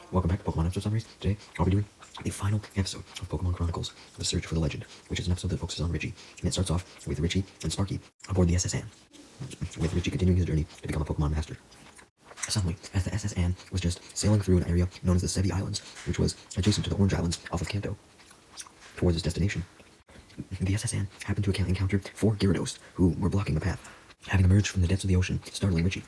Welcome back to Pokemon episode summaries. Today, I'll be doing the final episode of Pokemon Chronicles, The Search for the Legend, which is an episode that focuses on Ritchie, and it starts off with Ritchie and Sparky aboard the SS Anne, with Ritchie continuing his journey to become a Pokemon master. Suddenly, as the SS Anne was just sailing through an area known as the Sevi Islands, which was adjacent to the Orange Islands off of Kanto, towards its destination, the SS Anne happened to encounter 4 Gyarados, who were blocking the path, having emerged from the depths of the ocean, startling Ritchie.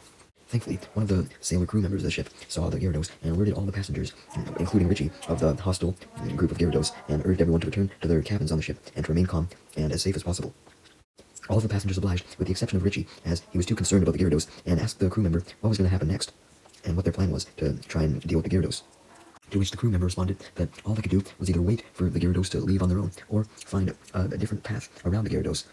Thankfully, one of the sailor crew members of the ship saw the Gyarados and alerted all the passengers, including Ritchie, of the hostile group of Gyarados, and urged everyone to return to their cabins on the ship and to remain calm and as safe as possible. All of the passengers obliged, with the exception of Ritchie, as he was too concerned about the Gyarados, and asked the crew member what was going to happen next, and what their plan was to try and deal with the Gyarados. To which the crew member responded that all they could do was either wait for the Gyarados to leave on their own, or find a different path around the Gyarados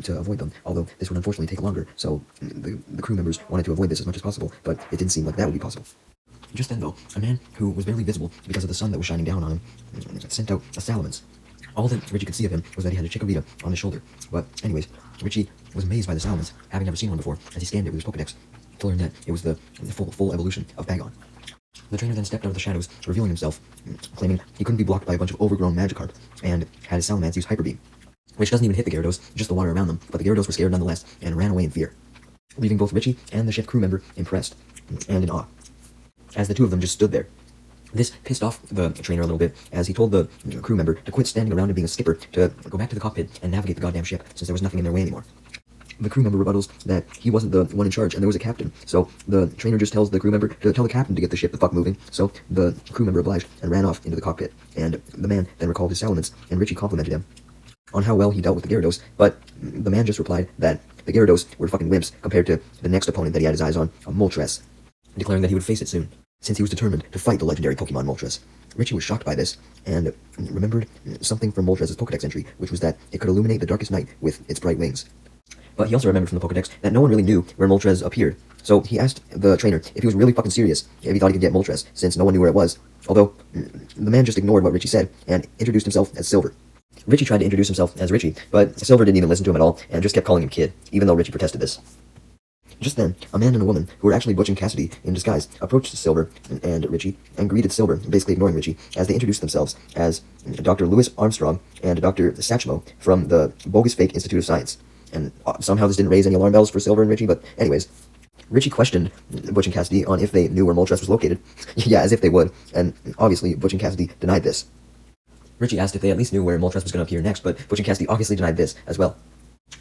to avoid them, although this would unfortunately take longer, so the crew members wanted to avoid this as much as possible, but it didn't seem like that would be possible. Just then, though, a man who was barely visible because of the sun that was shining down on him sent out a salamence. All that Ritchie could see of him was that he had a Chikorita on his shoulder, but anyways, Ritchie was amazed by the salamence, having never seen one before, as he scanned it with his Pokédex to learn that it was the full evolution of Bagon. The trainer then stepped out of the shadows, revealing himself, claiming he couldn't be blocked by a bunch of overgrown Magikarp, and had his Salamence use Hyper Beam, which doesn't even hit the Gyarados, just the water around them, but the Gyarados were scared nonetheless, and ran away in fear, leaving both Ritchie and the ship crew member impressed, and in awe, as the two of them just stood there. This pissed off the trainer a little bit, as he told the crew member to quit standing around and being a skipper, to go back to the cockpit and navigate the goddamn ship, since there was nothing in their way anymore. The crew member rebuttals that he wasn't the one in charge and there was a captain, so the trainer just tells the crew member to tell the captain to get the ship the fuck moving, so the crew member obliged and ran off into the cockpit, and the man then recalled his salamence, and Ritchie complimented him on how well he dealt with the Gyarados, but the man just replied that the Gyarados were fucking wimps compared to the next opponent that he had his eyes on, a moltres, declaring that he would face it soon, since he was determined to fight the legendary Pokemon Moltres. Ritchie was shocked by this, and remembered something from Moltres' Pokédex entry, which was that it could illuminate the darkest night with its bright wings. But he also remembered from the Pokédex that no one really knew where Moltres appeared, so he asked the trainer if he was really fucking serious, if he thought he could get Moltres, since no one knew where it was, although the man just ignored what Ritchie said, and introduced himself as Silver. Ritchie tried to introduce himself as Ritchie, but Silver didn't even listen to him at all, and just kept calling him Kid, even though Ritchie protested this. Just then, a man and a woman, who were actually Butch and Cassidy in disguise, approached Silver and Ritchie, and greeted Silver, basically ignoring Ritchie, as they introduced themselves as Dr. Louis Armstrong and Dr. Satchmo from the Bogus Fake Institute of Science. And somehow this didn't raise any alarm bells for Silver and Ritchie, but anyways, Ritchie questioned Butch and Cassidy on if they knew where Moltres was located. Yeah, as if they would, and obviously Butch and Cassidy denied this. Ritchie asked if they at least knew where Moltres was going to appear next, but Butch and Cassidy obviously denied this as well,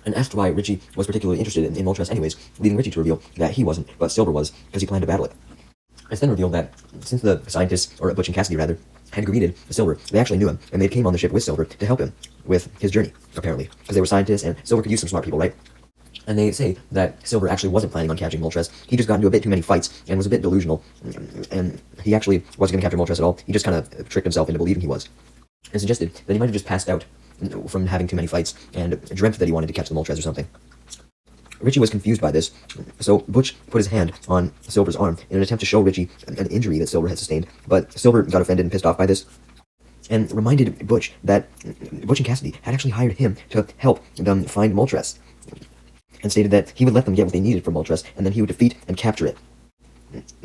and asked why Ritchie was particularly interested in Moltres anyways, leading Ritchie to reveal that he wasn't, but Silver was, because he planned to battle it. It's then revealed that since the scientists, or Butch and Cassidy rather, had greeted Silver, they actually knew him, and they came on the ship with Silver to help him with his journey, apparently, because they were scientists, and Silver could use some smart people, right? And they say that Silver actually wasn't planning on catching Moltres. He just got into a bit too many fights, and was a bit delusional, and he actually wasn't going to capture Moltres at all. He just kind of tricked himself into believing he was, and suggested that he might have just passed out from having too many fights, and dreamt that he wanted to catch the Moltres or something. Ritchie was confused by this, so Butch put his hand on Silver's arm in an attempt to show Ritchie an injury that Silver had sustained, but Silver got offended and pissed off by this, and reminded Butch that Butch and Cassidy had actually hired him to help them find Moltres, and stated that he would let them get what they needed from Moltres, and then he would defeat and capture it.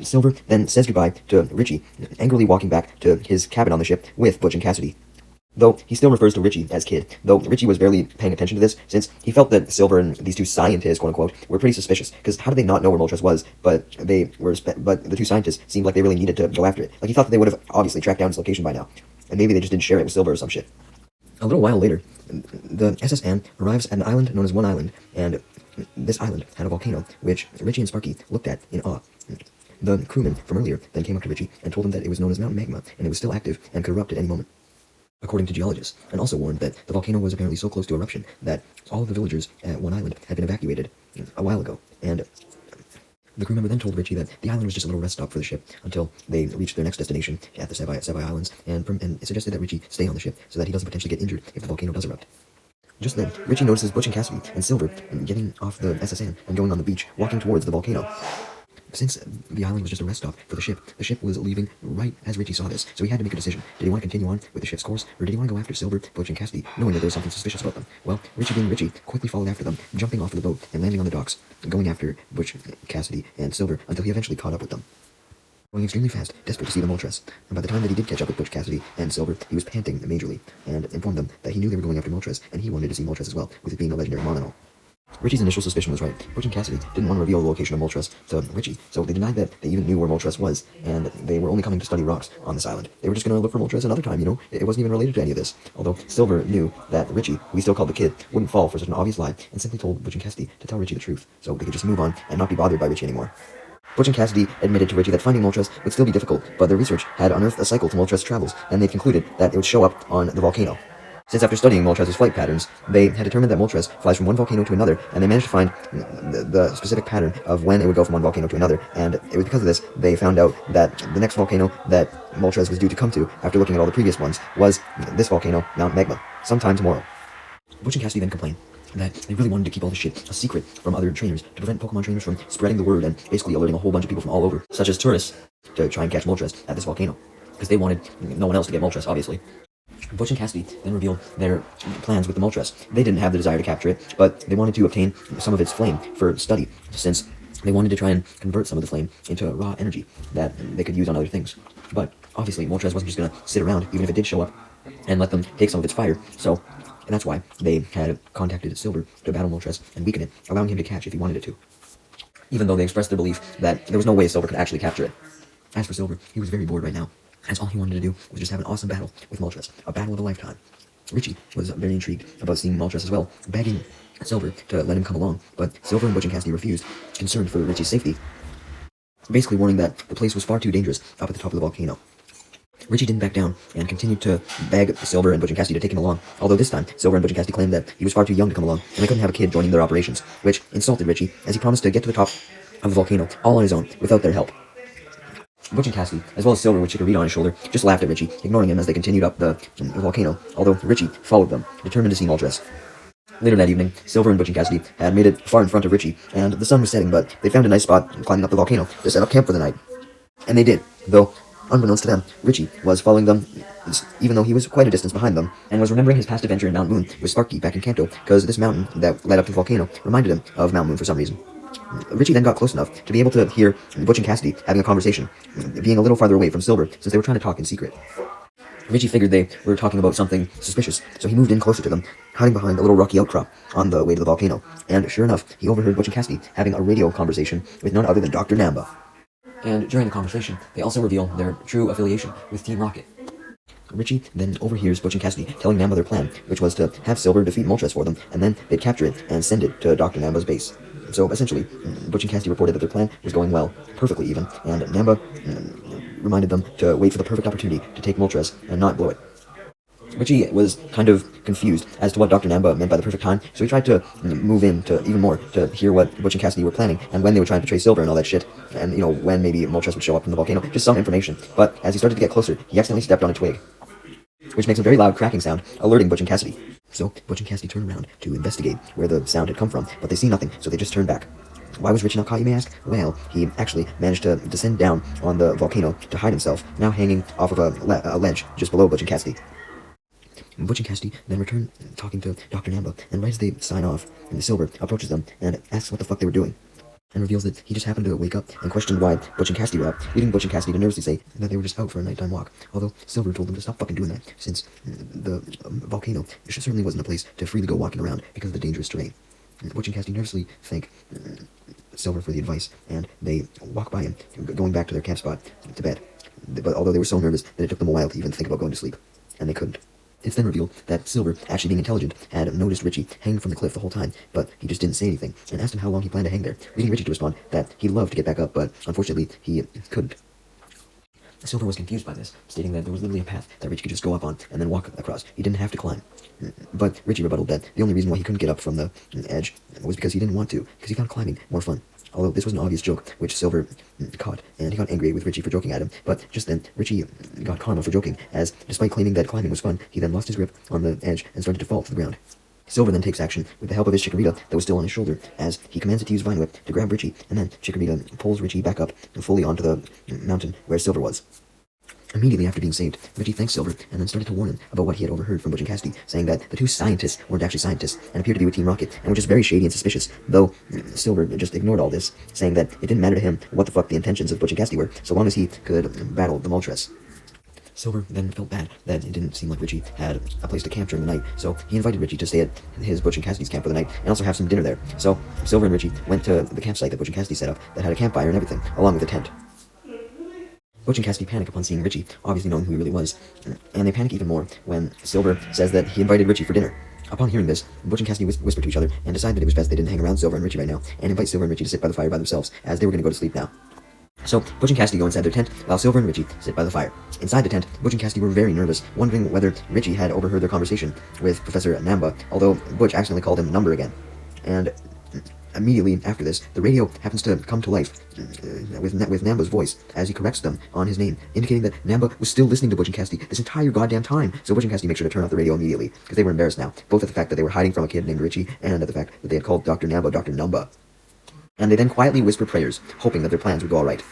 Silver then says goodbye to Ritchie, angrily walking back to his cabin on the ship with Butch and Cassidy, though he still refers to Ritchie as Kid, though Ritchie was barely paying attention to this, since he felt that Silver and these two scientists, quote-unquote, were pretty suspicious, because how did they not know where Moltres was, but the two scientists seemed like they really needed to go after it. Like, he thought that they would have obviously tracked down its location by now, and maybe they just didn't share it with Silver or some shit. A little while later, the SS Anne arrives at an island known as One Island, and this island had a volcano, which Ritchie and Sparky looked at in awe. The crewman from earlier then came up to Ritchie and told him that it was known as Mount Magma, and it was still active and could erupt at any moment, according to geologists, and also warned that the volcano was apparently so close to eruption that all of the villagers at One Island had been evacuated a while ago, and the crew member then told Ritchie that the island was just a little rest stop for the ship until they reached their next destination at the Sevi Islands, and suggested that Ritchie stay on the ship so that he doesn't potentially get injured if the volcano does erupt. Just then, Ritchie notices Butch and Cassidy and Silver getting off the SS Anne and going on the beach, walking towards the volcano. Since the island was just a rest stop for the ship was leaving right as Ritchie saw this, so he had to make a decision. Did he want to continue on with the ship's course, or did he want to go after Silver, Butch, and Cassidy, knowing that there was something suspicious about them? Well, Ritchie being Ritchie, quickly followed after them, jumping off of the boat and landing on the docks, going after Butch, Cassidy, and Silver until he eventually caught up with them. going extremely fast, desperate to see the moltres. And by the time that he did catch up with Butch Cassidy and Silver, he was panting majorly, and informed them that he knew they were going after moltres, and he wanted to see moltres as well, with it being a legendary mon and all. Richie's initial suspicion was right. Butch and Cassidy didn't want to reveal the location of moltres to Ritchie, so they denied that they even knew where moltres was, and they were only coming to study rocks on this island. They were just going to look for moltres another time, you know? It wasn't even related to any of this. Although Silver knew that Ritchie, who he still called the kid, wouldn't fall for such an obvious lie, and simply told Butch and Cassidy to tell Ritchie the truth, so they could just move on and not be bothered by Ritchie anymore. Butch and Cassidy admitted to Ritchie that finding moltres would still be difficult, but their research had unearthed a cycle to moltres travels, and they concluded that it would show up on the volcano. Since after studying moltres' flight patterns, they had determined that moltres flies from one volcano to another, and they managed to find the specific pattern of when it would go from one volcano to another, and it was because of this they found out that the next volcano that moltres was due to come to, after looking at all the previous ones, was this volcano, Mount Magma, sometime tomorrow. Butch and Cassidy then complained that they really wanted to keep all this shit a secret from other trainers to prevent Pokemon trainers from spreading the word and basically alerting a whole bunch of people from all over, such as tourists, to try and catch moltres at this volcano, because they wanted no one else to get moltres, obviously. Butch and Cassidy then revealed their plans with the moltres. They didn't have the desire to capture it, but they wanted to obtain some of its flame for study, since they wanted to try and convert some of the flame into raw energy that they could use on other things. But obviously, moltres wasn't just going to sit around, even if it did show up, and let them take some of its fire, so that's why they had contacted Silver to battle moltres and weaken it, allowing him to catch if he wanted it to, even though they expressed their belief that there was no way Silver could actually capture it. As for Silver, he was very bored right now, as all he wanted to do was just have an awesome battle with moltres, a battle of a lifetime. Ritchie was very intrigued about seeing moltres as well, begging Silver to let him come along, but Silver and Butch and Cassidy refused, concerned for Ritchie's safety, basically warning that the place was far too dangerous up at the top of the volcano. Ritchie didn't back down and continued to beg Silver and Butch and Cassidy to take him along, although this time Silver and Butch and Cassidy claimed that he was far too young to come along, and they couldn't have a kid joining their operations, which insulted Ritchie, as he promised to get to the top of the volcano all on his own, without their help. Butch and Cassidy, as well as Silver with Chikorita on his shoulder, just laughed at Ritchie, ignoring him as they continued up the volcano, although Ritchie followed them, determined to see moltres. Later that evening, Silver and Butch and Cassidy had made it far in front of Ritchie, and the sun was setting, but they found a nice spot climbing up the volcano to set up camp for the night. And they did, though, unbeknownst to them, Ritchie was following them, even though he was quite a distance behind them, and was remembering his past adventure in Mount Moon with Sparky back in Kanto, because this mountain that led up to the volcano reminded him of Mount Moon for some reason. Ritchie then got close enough to be able to hear Butch and Cassidy having a conversation, being a little farther away from Silver, since they were trying to talk in secret. Ritchie figured they were talking about something suspicious, so he moved in closer to them, hiding behind a little rocky outcrop on the way to the volcano, and sure enough, he overheard Butch and Cassidy having a radio conversation with none other than Dr. Namba. And during the conversation, they also reveal their true affiliation with Team Rocket. Ritchie then overhears Butch and Cassidy telling Namba their plan, which was to have Silver defeat moltres for them, and then they'd capture it and send it to Dr. Namba's base. So essentially, Butch and Cassidy reported that their plan was going well, perfectly even, and Namba reminded them to wait for the perfect opportunity to take moltres and not blow it. Ritchie was kind of confused as to what Dr. Namba meant by the perfect time, so he tried to move in to even more to hear what Butch and Cassidy were planning, and when they were trying to betray Silver and all that shit, and, you know, when maybe moltres would show up from the volcano, just some information. But as he started to get closer, he accidentally stepped on a twig, which makes a very loud cracking sound, alerting Butch and Cassidy. So Butch and Cassidy turn around to investigate where the sound had come from, but they see nothing, so they just turn back. Why was Ritchie not caught, you may ask? Well, he actually managed to descend down on the volcano to hide himself, now hanging off of a ledge just below Butch and Cassidy. Butch and Cassidy then return talking to Dr. Namba, and right as they sign off, Silver approaches them and asks what the fuck they were doing, and reveals that he just happened to wake up and questioned why Butch and Cassidy were up, leading Butch and Cassidy to nervously say that they were just out for a nighttime walk, although Silver told them to stop fucking doing that, since the volcano certainly wasn't a place to freely go walking around because of the dangerous terrain. Butch and Cassidy nervously thank Silver for the advice, and they walk by him, going back to their camp spot to bed, but although they were so nervous that it took them a while to even think about going to sleep, and they couldn't. It's then revealed that Silver, actually being intelligent, had noticed Ritchie hanging from the cliff the whole time, but he just didn't say anything, and asked him how long he planned to hang there, leading Ritchie to respond that he'd love to get back up, but unfortunately he couldn't. Silver was confused by this, stating that there was literally a path that Ritchie could just go up on and then walk across. He didn't have to climb. But Ritchie rebutted that the only reason why he couldn't get up from the edge was because he didn't want to, because he found climbing more fun. Although this was an obvious joke, which Silver caught, and he got angry with Ritchie for joking at him, but just then, Ritchie got karma for joking, as, despite claiming that climbing was fun, he then lost his grip on the edge and started to fall to the ground. Silver then takes action with the help of his Chikorita that was still on his shoulder, as he commands it to use Vine Whip to grab Ritchie, and then Chikorita pulls Ritchie back up fully onto the mountain where Silver was. Immediately after being saved, Ritchie thanked Silver and then started to warn him about what he had overheard from Butch and Cassidy, saying that the two scientists weren't actually scientists and appeared to be with Team Rocket, and were just very shady and suspicious, though Silver just ignored all this, saying that it didn't matter to him what the fuck the intentions of Butch and Cassidy were, so long as he could battle the moltres. Silver then felt bad that it didn't seem like Ritchie had a place to camp during the night, so he invited Ritchie to stay at his Butch and Cassidy's camp for the night, and also have some dinner there. So Silver and Ritchie went to the campsite that Butch and Cassidy set up that had a campfire and everything, along with a tent. Butch and Cassidy panic upon seeing Ritchie, obviously knowing who he really was, and they panic even more when Silver says that he invited Ritchie for dinner. Upon hearing this, Butch and Cassidy whispered to each other and decided that it was best they didn't hang around Silver and Ritchie right now, and invite Silver and Ritchie to sit by the fire by themselves, as they were going to go to sleep now. So, Butch and Cassidy go inside their tent, while Silver and Ritchie sit by the fire. Inside the tent, Butch and Cassidy were very nervous, wondering whether Ritchie had overheard their conversation with Professor Namba, although Butch accidentally called him Number again. And immediately after this, the radio happens to come to life with Namba's voice as he corrects them on his name, indicating that Namba was still listening to Butch and Cassidy this entire goddamn time. So Butch and Cassidy make sure to turn off the radio immediately, because they were embarrassed now, both at the fact that they were hiding from a kid named Ritchie, and at the fact that they had called Dr. Namba Dr. Numba. And they then quietly whisper prayers, hoping that their plans would go alright.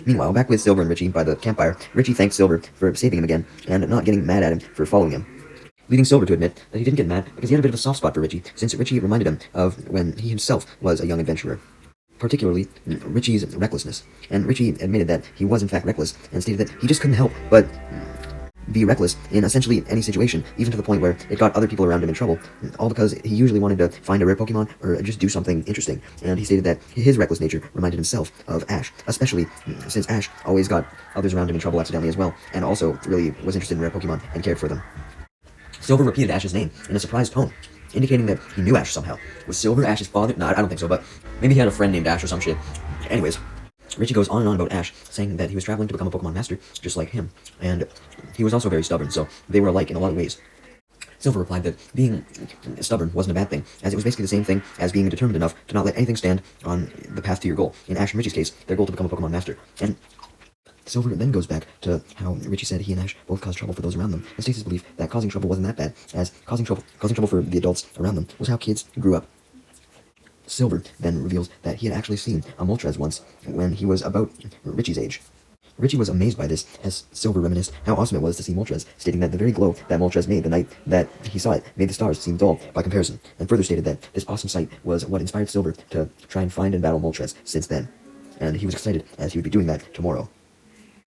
Meanwhile, back with Silver and Ritchie by the campfire, Ritchie thanked Silver for saving him again, and not getting mad at him for following him, leading Silver to admit that he didn't get mad because he had a bit of a soft spot for Ritchie, since Ritchie reminded him of when he himself was a young adventurer, particularly Ritchie's recklessness. And Ritchie admitted that he was in fact reckless, and stated that he just couldn't help but be reckless in essentially any situation, even to the point where it got other people around him in trouble, all because he usually wanted to find a rare Pokemon or just do something interesting. And he stated that his reckless nature reminded himself of Ash, especially since Ash always got others around him in trouble accidentally as well, and also really was interested in rare Pokemon and cared for them. Silver repeated Ash's name in a surprised tone, indicating that he knew Ash somehow. Was Silver Ash's father? No, I don't think so, but maybe he had a friend named Ash or some shit. Anyways, Ritchie goes on and on about Ash, saying that he was traveling to become a Pokemon master, just like him, and he was also very stubborn, so they were alike in a lot of ways. Silver replied that being stubborn wasn't a bad thing, as it was basically the same thing as being determined enough to not let anything stand on the path to your goal. In Ash and Ritchie's case, their goal to become a Pokemon master. And Silver then goes back to how Ritchie said he and Ash both caused trouble for those around them, and states his belief that causing trouble wasn't that bad, as causing trouble for the adults around them was how kids grew up. Silver then reveals that he had actually seen a moltres once when he was about Ritchie's age. Ritchie was amazed by this, as Silver reminisced how awesome it was to see moltres, stating that the very glow that moltres made the night that he saw it made the stars seem dull by comparison, and further stated that this awesome sight was what inspired Silver to try and find and battle moltres since then, and he was excited as he would be doing that tomorrow.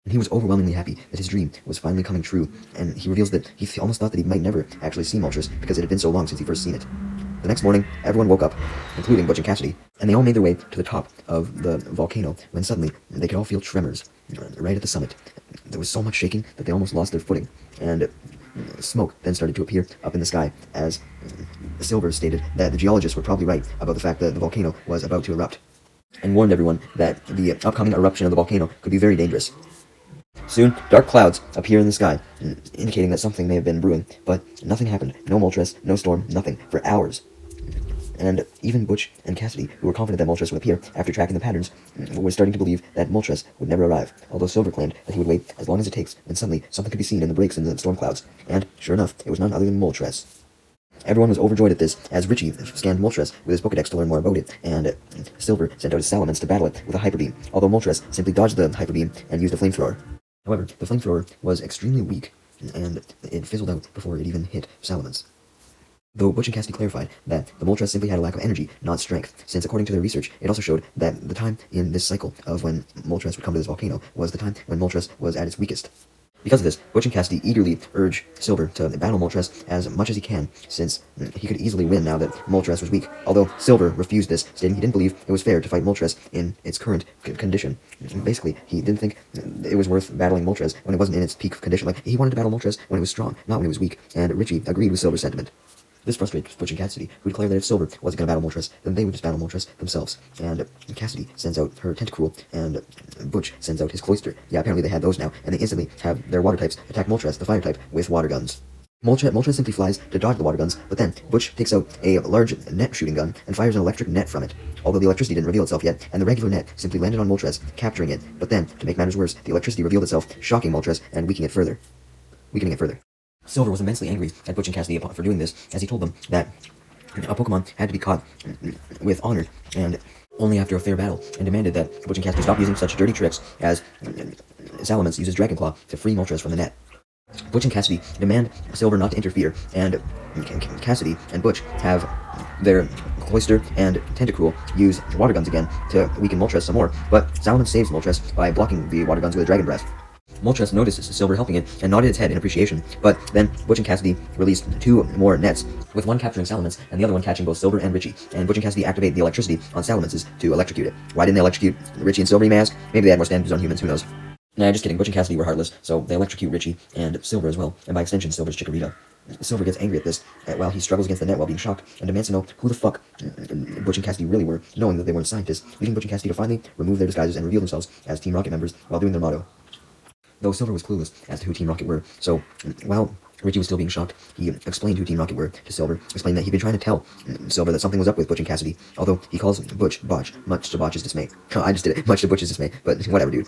And he was overwhelmingly happy that his dream was finally coming true, and he reveals that he almost thought that he might never actually see moltres because it had been so long since he first seen it. The next morning, everyone woke up, including Butch and Cassidy, and they all made their way to the top of the volcano when suddenly they could all feel tremors right at the summit. There was so much shaking that they almost lost their footing, and smoke then started to appear up in the sky as Silver stated that the geologists were probably right about the fact that the volcano was about to erupt, and warned everyone that the upcoming eruption of the volcano could be very dangerous. Soon, dark clouds appear in the sky, indicating that something may have been brewing, but nothing happened. No moltres, no storm, nothing, for hours. And even Butch and Cassidy, who were confident that moltres would appear after tracking the patterns, were starting to believe that moltres would never arrive, although Silver claimed that he would wait as long as it takes, when suddenly something could be seen in the breaks in the storm clouds, and, sure enough, it was none other than moltres. Everyone was overjoyed at this, as Ritchie scanned moltres with his Pokedex to learn more about it, and Silver sent out his Salamence to battle it with a Hyper Beam, although moltres simply dodged the Hyper Beam and used a Flamethrower. However, the Flamethrower was extremely weak, and it fizzled out before it even hit Salamence. Though Butch and Cassidy clarified that the moltres simply had a lack of energy, not strength, since according to their research, it also showed that the time in this cycle of when moltres would come to this volcano was the time when moltres was at its weakest. Because of this, Butch and Cassidy eagerly urge Silver to battle moltres as much as he can, since he could easily win now that moltres was weak, although Silver refused this, stating he didn't believe it was fair to fight moltres in its current condition. Basically, he didn't think it was worth battling moltres when it wasn't in its peak condition. Like, he wanted to battle moltres when it was strong, not when it was weak, and Ritchie agreed with Silver's sentiment. This frustrated Butch and Cassidy, who declared that if Silver wasn't going to battle moltres, then they would just battle moltres themselves. And Cassidy sends out her Tentacruel, and Butch sends out his Cloyster. Yeah, apparently they had those now, and they instantly have their water types attack moltres, the fire type, with water guns. Moltres simply flies to dodge the water guns, but then Butch takes out a large net shooting gun and fires an electric net from it. Although the electricity didn't reveal itself yet, and the regular net simply landed on moltres, capturing it. But then, to make matters worse, the electricity revealed itself, shocking moltres and weakening it further. Silver was immensely angry at Butch and Cassidy for doing this, as he told them that a Pokemon had to be caught with honor, and only after a fair battle, and demanded that Butch and Cassidy stop using such dirty tricks as Salamence uses Dragon Claw to free Moltres from the net. Butch and Cassidy demand Silver not to interfere, and Cassidy and Butch have their Cloyster and Tentacruel use water guns again to weaken Moltres some more, but Salamence saves Moltres by blocking the water guns with a Dragon Breath. Moltres notices Silver helping it and nodded its head in appreciation, but then Butch and Cassidy released 2 more nets, with one capturing Salamence and the other one catching both Silver and Ritchie, and Butch and Cassidy activate the electricity on Salamence's to electrocute it. Why didn't they electrocute Ritchie and Silver, you may ask? Maybe they had more standards on humans, who knows? Nah, just kidding. Butch and Cassidy were heartless, so they electrocute Ritchie and Silver as well, and by extension Silver's Chikorita. Silver gets angry at this while he struggles against the net while being shocked, and demands to know who the fuck Butch and Cassidy really were, knowing that they weren't scientists, leading Butch and Cassidy to finally remove their disguises and reveal themselves as Team Rocket members while doing their motto. Though Silver was clueless as to who Team Rocket were, so while Ritchie was still being shocked, he explained who Team Rocket were to Silver, explained that he'd been trying to tell Silver that something was up with Butch and Cassidy, although he calls Butch Botch, much to Botch's dismay. I just did it, much to Butch's dismay, but whatever, dude.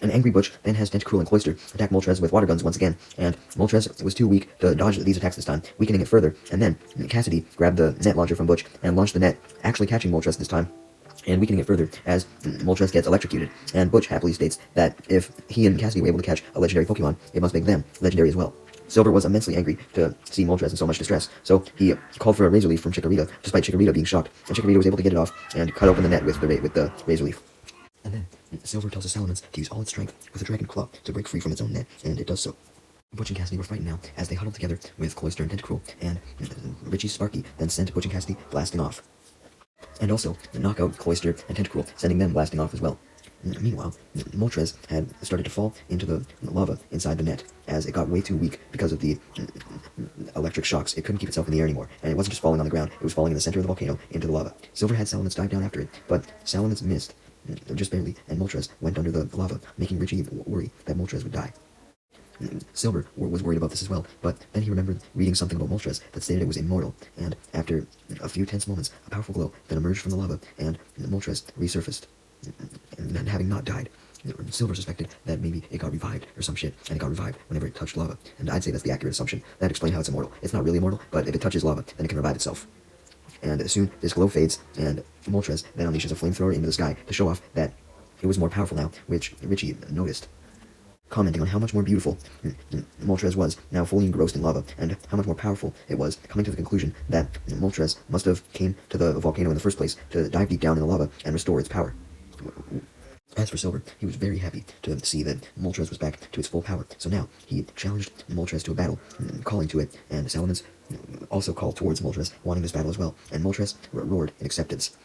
An angry Butch then has Tentacruel and Cloyster attack Moltres with water guns once again, and Moltres was too weak to dodge these attacks this time, weakening it further, and then Cassidy grabbed the net launcher from Butch and launched the net, actually catching Moltres this time, and weakening it further as Moltres gets electrocuted, and Butch happily states that if he and Cassidy were able to catch a legendary Pokemon, it must make them legendary as well. Silver was immensely angry to see Moltres in so much distress, so he called for a Razor Leaf from Chikorita, despite Chikorita being shocked, and Chikorita was able to get it off and cut open the net with the Razor Leaf. And then Silver tells the Salamence to use all its strength with a Dragon Claw to break free from its own net, and it does so. Butch and Cassidy were frightened now as they huddled together with Cloyster and Tentacruel, and Ritchie's Sparky then sent Butch and Cassidy blasting off. And also knock out Cloyster and Tentacruel, sending them blasting off as well. Meanwhile, Moltres had started to fall into the lava inside the net, as it got way too weak because of the electric shocks. It couldn't keep itself in the air anymore, and it wasn't just falling on the ground, it was falling in the center of the volcano into the lava. Silver had Salamence dive down after it, but Salamence missed, just barely, and Moltres went under the lava, making Ritchie worry that Moltres would die. Silver was worried about this as well, but then he remembered reading something about Moltres that stated it was immortal, and after a few tense moments, a powerful glow then emerged from the lava, and Moltres resurfaced, and having not died. Silver suspected that maybe it got revived or some shit, and it got revived whenever it touched lava, and I'd say that's the accurate assumption. That'd explain how it's immortal. It's not really immortal, but if it touches lava, then it can revive itself. And soon, this glow fades, and Moltres then unleashes a flamethrower into the sky to show off that it was more powerful now, which Ritchie noticed, commenting on how much more beautiful Moltres was, now fully engrossed in lava, and how much more powerful it was, coming to the conclusion that Moltres must have came to the volcano in the first place to dive deep down in the lava and restore its power. As for Silver, he was very happy to see that Moltres was back to its full power, so now he challenged Moltres to a battle, calling to it, and Salamence also called towards Moltres, wanting this battle as well, and Moltres roared in acceptance,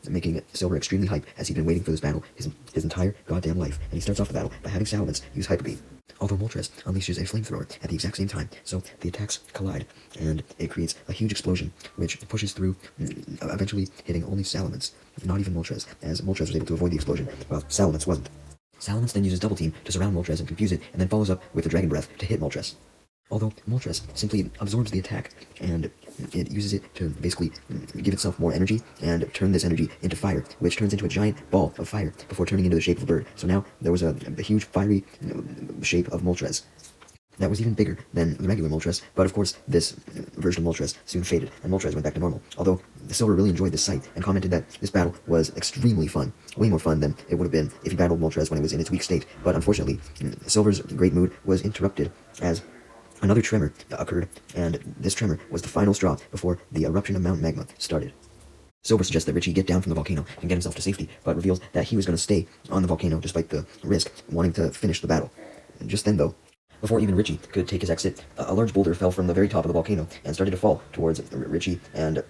making Silver extremely hype as he'd been waiting for this battle his entire goddamn life, and he starts off the battle by having Salamence use Hyper Beam. Although Moltres unleashes a flamethrower at the exact same time, so the attacks collide, and it creates a huge explosion, which pushes through, eventually hitting only Salamence, not even Moltres, as Moltres was able to avoid the explosion, while Salamence wasn't. Salamence then uses Double Team to surround Moltres and confuse it, and then follows up with a Dragon Breath to hit Moltres. Although Moltres simply absorbs the attack, and it uses it to basically give itself more energy, and turn this energy into fire, which turns into a giant ball of fire before turning into the shape of a bird. So now there was a huge fiery shape of Moltres that was even bigger than the regular Moltres, but of course this version of Moltres soon faded, and Moltres went back to normal. Although Silver really enjoyed this sight, and commented that this battle was extremely fun, way more fun than it would have been if he battled Moltres when it was in its weak state, but unfortunately, Silver's great mood was interrupted as another tremor occurred, and this tremor was the final straw before the eruption of Mount Magma started. Silver suggests that Ritchie get down from the volcano and get himself to safety, but reveals that he was going to stay on the volcano despite the risk, wanting to finish the battle. Just then, though, before even Ritchie could take his exit, a large boulder fell from the very top of the volcano and started to fall towards Ritchie and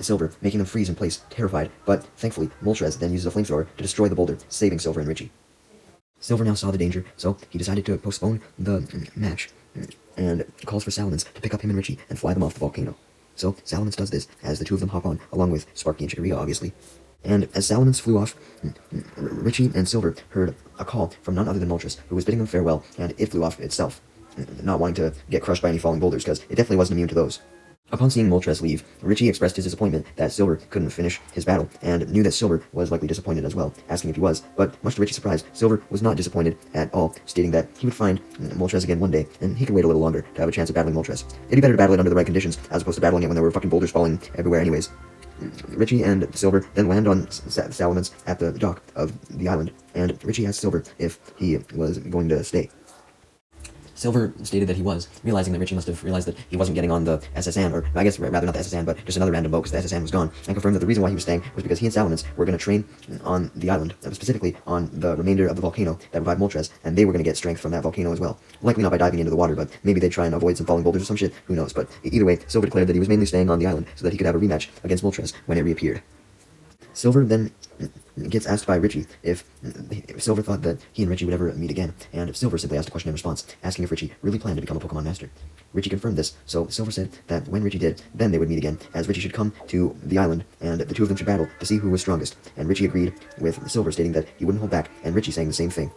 Silver, making them freeze in place, terrified, but thankfully, Moltres then uses a flamethrower to destroy the boulder, saving Silver and Ritchie. Silver now saw the danger, so he decided to postpone the match, and calls for Salamence to pick up him and Ritchie and fly them off the volcano. So Salamence does this, as the two of them hop on, along with Sparky and Chikorita, obviously. And as Salamence flew off, Ritchie and Silver heard a call from none other than Moltres, who was bidding them farewell, and it flew off itself, not wanting to get crushed by any falling boulders, because it definitely wasn't immune to those. Upon seeing Moltres leave, Ritchie expressed his disappointment that Silver couldn't finish his battle, and knew that Silver was likely disappointed as well, asking if he was, but much to Ritchie's surprise, Silver was not disappointed at all, stating that he would find Moltres again one day, and he could wait a little longer to have a chance of battling Moltres. It'd be better to battle it under the right conditions, as opposed to battling it when there were fucking boulders falling everywhere anyways. Ritchie and Silver then land on Salamence at the dock of the island, and Ritchie asks Silver if he was going to stay. Silver stated that he was, realizing that Ritchie must have realized that he wasn't getting on the SSN, or I guess rather not the SSN, but just another random boat because the SSN was gone, and confirmed that the reason why he was staying was because he and Salamence were going to train on the island, specifically on the remainder of the volcano that revived Moltres, and they were going to get strength from that volcano as well. Likely not by diving into the water, but maybe they'd try and avoid some falling boulders or some shit, who knows. But either way, Silver declared that he was mainly staying on the island so that he could have a rematch against Moltres when it reappeared. Silver then gets asked by Ritchie if Silver thought that he and Ritchie would ever meet again, and Silver simply asked a question in response, asking if Ritchie really planned to become a Pokemon Master. Ritchie confirmed this, so Silver said that when Ritchie did, then they would meet again, as Ritchie should come to the island, and the two of them should battle to see who was strongest, and Ritchie agreed, with Silver stating that he wouldn't hold back, and Ritchie saying the same thing.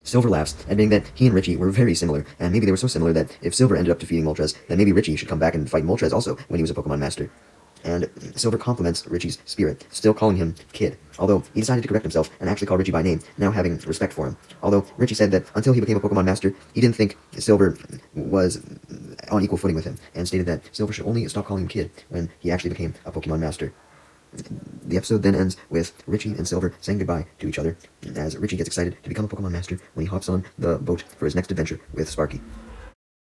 Silver laughs, admitting that he and Ritchie were very similar, and maybe they were so similar that if Silver ended up defeating Moltres, then maybe Ritchie should come back and fight Moltres also when he was a Pokemon Master. And Silver compliments Ritchie's spirit, still calling him Kid, although he decided to correct himself and actually call Ritchie by name, now having respect for him. Although Ritchie said that until he became a Pokemon Master, he didn't think Silver was on equal footing with him, and stated that Silver should only stop calling him Kid when he actually became a Pokemon Master. The episode then ends with Ritchie and Silver saying goodbye to each other, as Ritchie gets excited to become a Pokemon Master when he hops on the boat for his next adventure with Sparky.